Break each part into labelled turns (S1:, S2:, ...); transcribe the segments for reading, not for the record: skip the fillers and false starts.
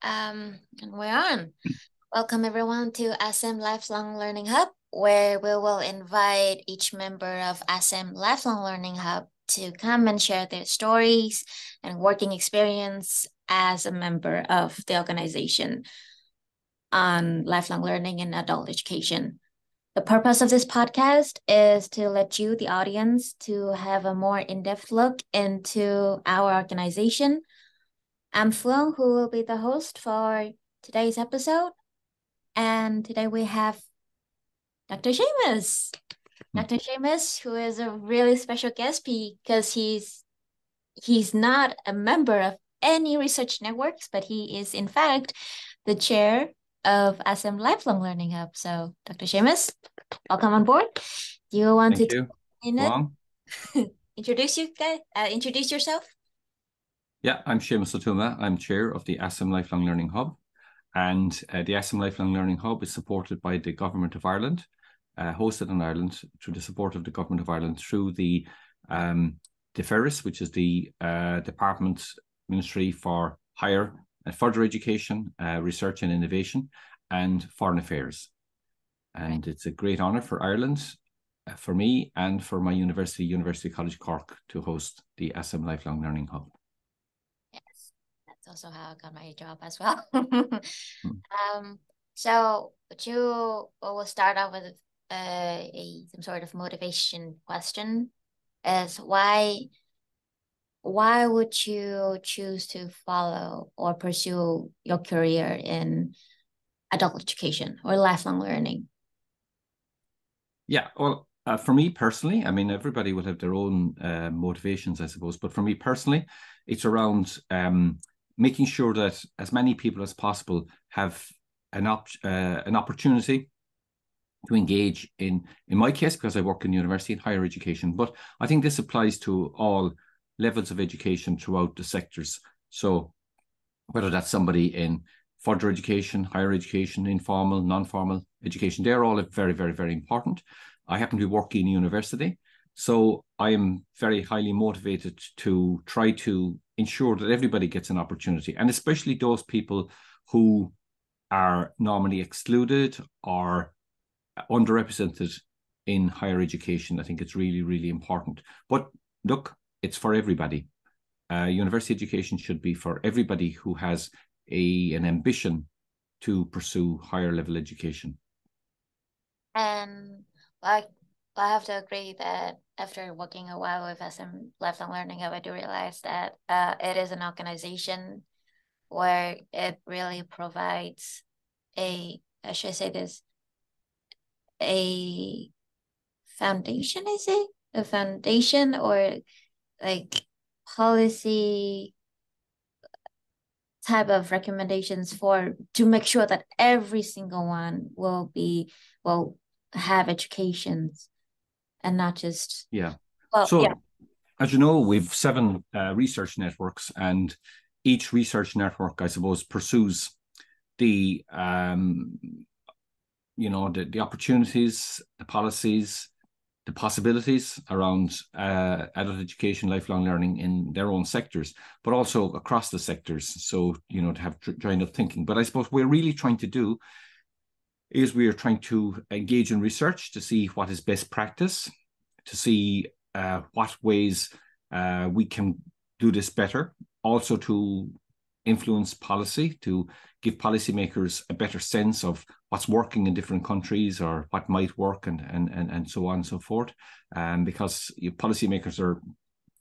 S1: And we're on. Welcome everyone to ASEM Lifelong Learning Hub, where we will invite each member of ASEM Lifelong Learning Hub to come and share their stories and working experience as a member of the organization on lifelong learning and adult education. The purpose of this podcast is to let you, the audience, to have a more in-depth look into our organization. I'm Flo, who will be the host for today's episode. And today we have Dr. Seamus. Dr. Seamus, who is a really special guest because he's not a member of any research networks, but he is in fact the chair of ASEM Lifelong Learning Hub. So, Dr. Seamus, welcome on board. Do you want
S2: Thank
S1: to
S2: you. Go on.
S1: introduce yourself?
S2: Yeah, I'm Seamus O Tuama. I'm chair of the ASEM Lifelong Learning Hub. And the ASEM Lifelong Learning Hub is supported by the Government of Ireland, hosted in Ireland through the support of the Government of Ireland through the DFERIS, which is the Department Ministry for Higher and Further Education, Research and Innovation, and Foreign Affairs. And it's a great honour for Ireland, for me, and for my university, University College Cork, to host the ASEM Lifelong Learning Hub.
S1: Yes, that's also how I got my job as well. So we'll start off with some sort of motivation question. Is why would you choose to follow or pursue your career in adult education or lifelong learning?
S2: Yeah, well, for me personally, I mean, everybody will have their own motivations, I suppose. But for me personally, it's around making sure that as many people as possible have an opportunity to engage in my case, because I work in university and higher education. But I think this applies to all levels of education throughout the sectors. So whether that's somebody in further education, higher education, informal, non-formal education, they're all very, very, very important. I happen to be working in university, so I am very highly motivated to try to ensure that everybody gets an opportunity, and especially those people who are normally excluded or underrepresented in higher education. I think it's really, really important. But look, it's for everybody. University education should be for everybody who has an ambition to pursue higher level education.
S1: And I have to agree that after working a while with ASEM Lifelong Learning Hub, I do realize that it is an organization where it really provides a foundation, a foundation or like policy type of recommendations to make sure that every single one will have educations and not just
S2: as you know, we've 7 research networks, and each research network, I suppose, pursues the opportunities, the policies, the possibilities around adult education, lifelong learning in their own sectors, but also across the sectors. So, to have joined up thinking. But I suppose we're really trying to do is we are trying to engage in research to see what is best practice, to see what ways we can do this better, also to influence policy, to give policymakers a better sense of what's working in different countries or what might work and so on and so forth. Because policymakers are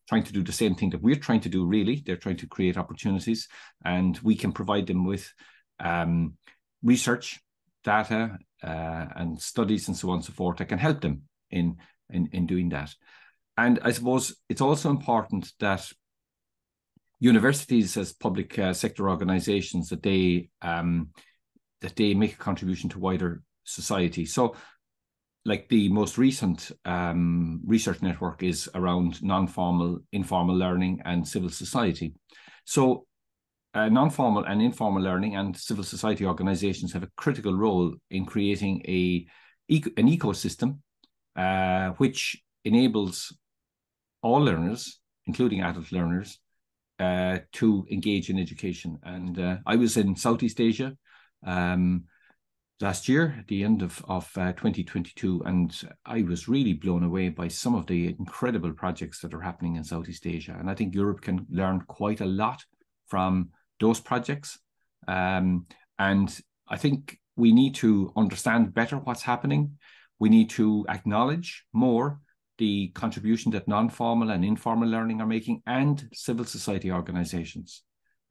S2: trying to do the same thing that we're trying to do, really. They're trying to create opportunities, and we can provide them with research, data, and studies and so on and so forth that can help them in doing that. And I suppose it's also important that universities as public sector organizations, that they make a contribution to wider society. So like the most recent research network is around non-formal, informal learning and civil society. So non-formal and informal learning and civil society organizations have a critical role in creating an ecosystem which enables all learners, including adult learners, to engage in education. And I was in Southeast Asia last year at the end of 2022, and I was really blown away by some of the incredible projects that are happening in Southeast Asia. And I think Europe can learn quite a lot from those projects. And I think we need to understand better what's happening. We need to acknowledge more the contribution that non-formal and informal learning are making, and civil society organizations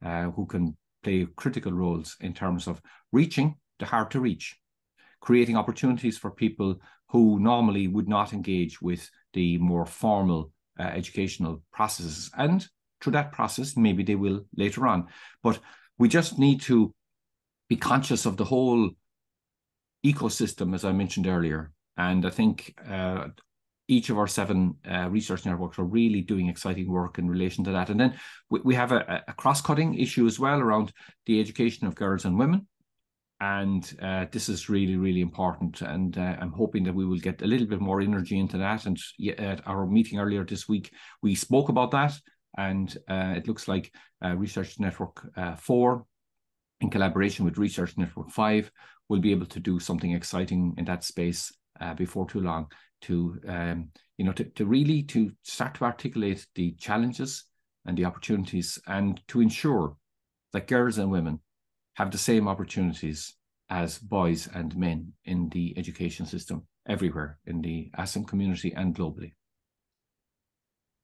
S2: who can play critical roles in terms of reaching the hard to reach, creating opportunities for people who normally would not engage with the more formal educational processes. And through that process, maybe they will later on. But we just need to be conscious of the whole ecosystem, as I mentioned earlier. And I think each of our 7 research networks are really doing exciting work in relation to that. And then we have a cross-cutting issue as well around the education of girls and women. And this is really, really important. And I'm hoping that we will get a little bit more energy into that. And at our meeting earlier this week, we spoke about that. And it looks like Research Network 4, in collaboration with Research Network 5, will be able to do something exciting in that space before too long, to really start to articulate the challenges and the opportunities, and to ensure that girls and women have the same opportunities as boys and men in the education system everywhere in the ASEM community and globally.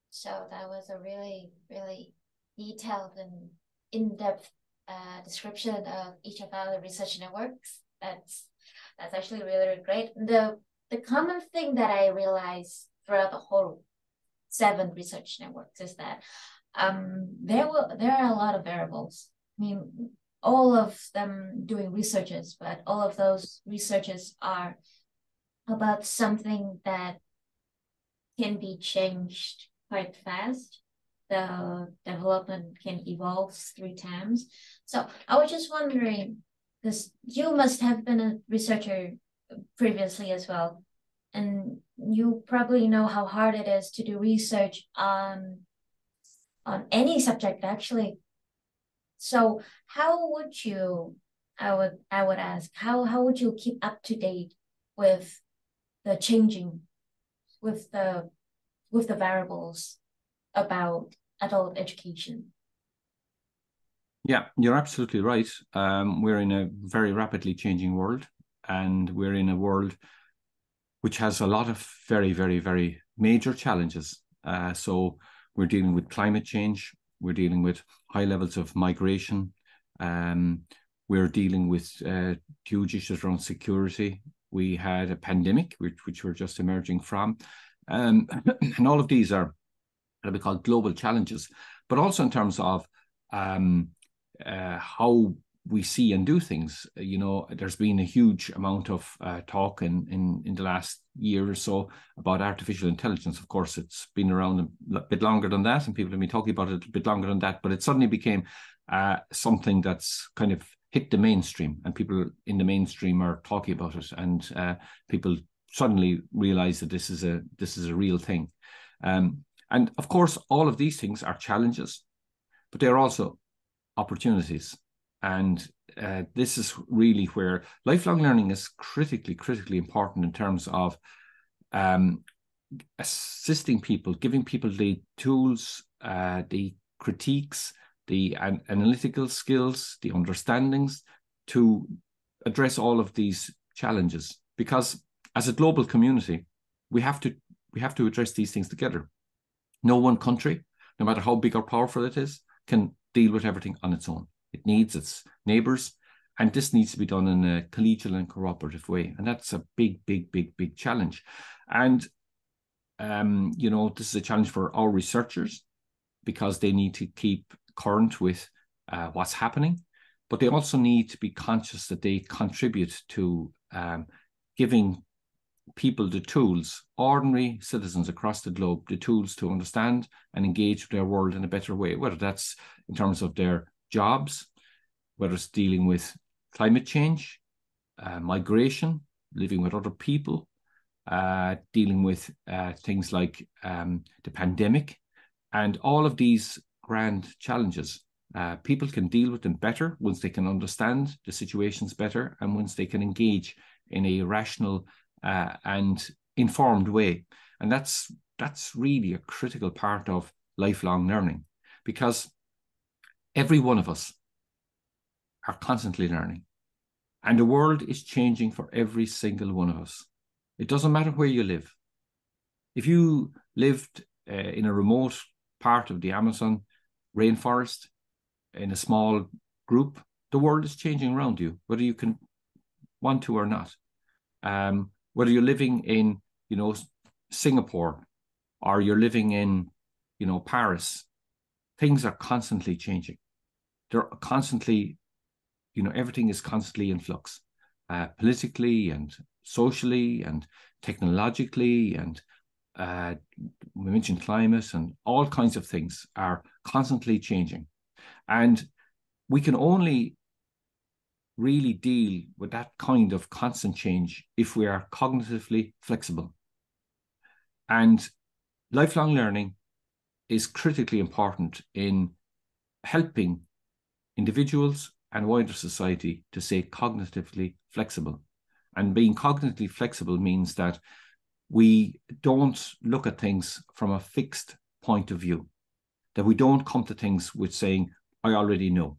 S1: So that was a really, really detailed and in-depth description of each of our research networks. That's actually really, really great. The common thing that I realized throughout the whole 7 research networks is that there are a lot of variables. I mean, all of them doing researches, but all of those researches are about something that can be changed quite fast. The development can evolve through times. So I was just wondering, because you must have been a researcher previously as well, and you probably know how hard it is to do research on any subject, actually. So how would you, I would ask, how would you keep up to date with the changing, with the variables about adult education?
S2: Yeah, you're absolutely right. We're in a very rapidly changing world, and we're in a world which has a lot of very, very, very major challenges. So we're dealing with climate change. We're dealing with high levels of migration. We're dealing with huge issues around security. We had a pandemic, which we're just emerging from. And all of these are what we call global challenges, but also in terms of how we see and do things. There's been a huge amount of talk in the last year or so about artificial intelligence. Of course, it's been around a bit longer than that, and people have been talking about it a bit longer than that, but it suddenly became something that's kind of hit the mainstream, and people in the mainstream are talking about it, and people suddenly realize that this is a real thing. And of course, all of these things are challenges, but they're also opportunities. And this is really where lifelong learning is critically important in terms of assisting people, giving people the tools, the critiques, the analytical skills, the understandings to address all of these challenges. Because as a global community, we have to address these things together. No one country, no matter how big or powerful it is, can deal with everything on its own. It needs its neighbours, and this needs to be done in a collegial and cooperative way. And that's a big challenge. And, this is a challenge for our researchers, because they need to keep current with what's happening, but they also need to be conscious that they contribute to giving people the tools, ordinary citizens across the globe, the tools to understand and engage with their world in a better way, whether that's in terms of their jobs, whether it's dealing with climate change, migration, living with other people, dealing with things like the pandemic. And all of these grand challenges. People can deal with them better once they can understand the situations better and once they can engage in a rational and informed way. And that's really a critical part of lifelong learning, because every one of us are constantly learning. And the world is changing for every single one of us. It doesn't matter where you live. If you lived in a remote part of the Amazon rainforest in a small group, the world is changing around you, whether you can want to or not. Whether you're living in, Singapore, or you're living in, Paris, things are constantly changing. They're constantly, everything is constantly in flux, politically and socially and technologically, and we mentioned climate, and all kinds of things are constantly changing. And we can only really deal with that kind of constant change if we are cognitively flexible. And lifelong learning is critically important in helping individuals and wider society to stay cognitively flexible. And being cognitively flexible means that we don't look at things from a fixed point of view, that we don't come to things with saying, I already know.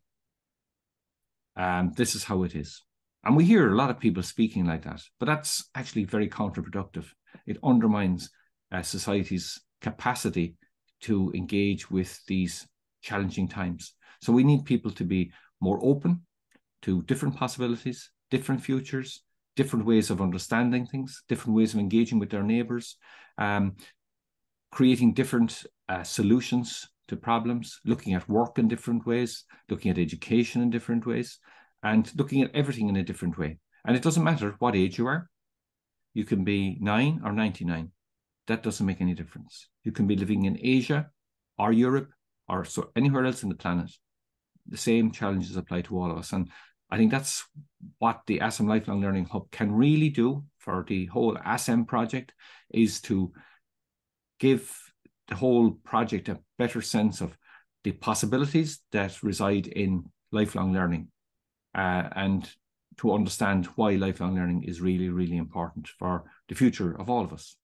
S2: This is how it is. And we hear a lot of people speaking like that, but that's actually very counterproductive. It undermines society's capacity to engage with these challenging times. So we need people to be more open to different possibilities, different futures, different ways of understanding things, different ways of engaging with their neighbours, creating different solutions to problems, looking at work in different ways, looking at education in different ways, and looking at everything in a different way. And it doesn't matter what age you are. You can be 9 or 99. That doesn't make any difference. You can be living in Asia or Europe or anywhere else in the planet. The same challenges apply to all of us. And I think that's what the ASEM Lifelong Learning Hub can really do for the whole ASEM project, is to give the whole project a better sense of the possibilities that reside in lifelong learning, and to understand why lifelong learning is really, really important for the future of all of us.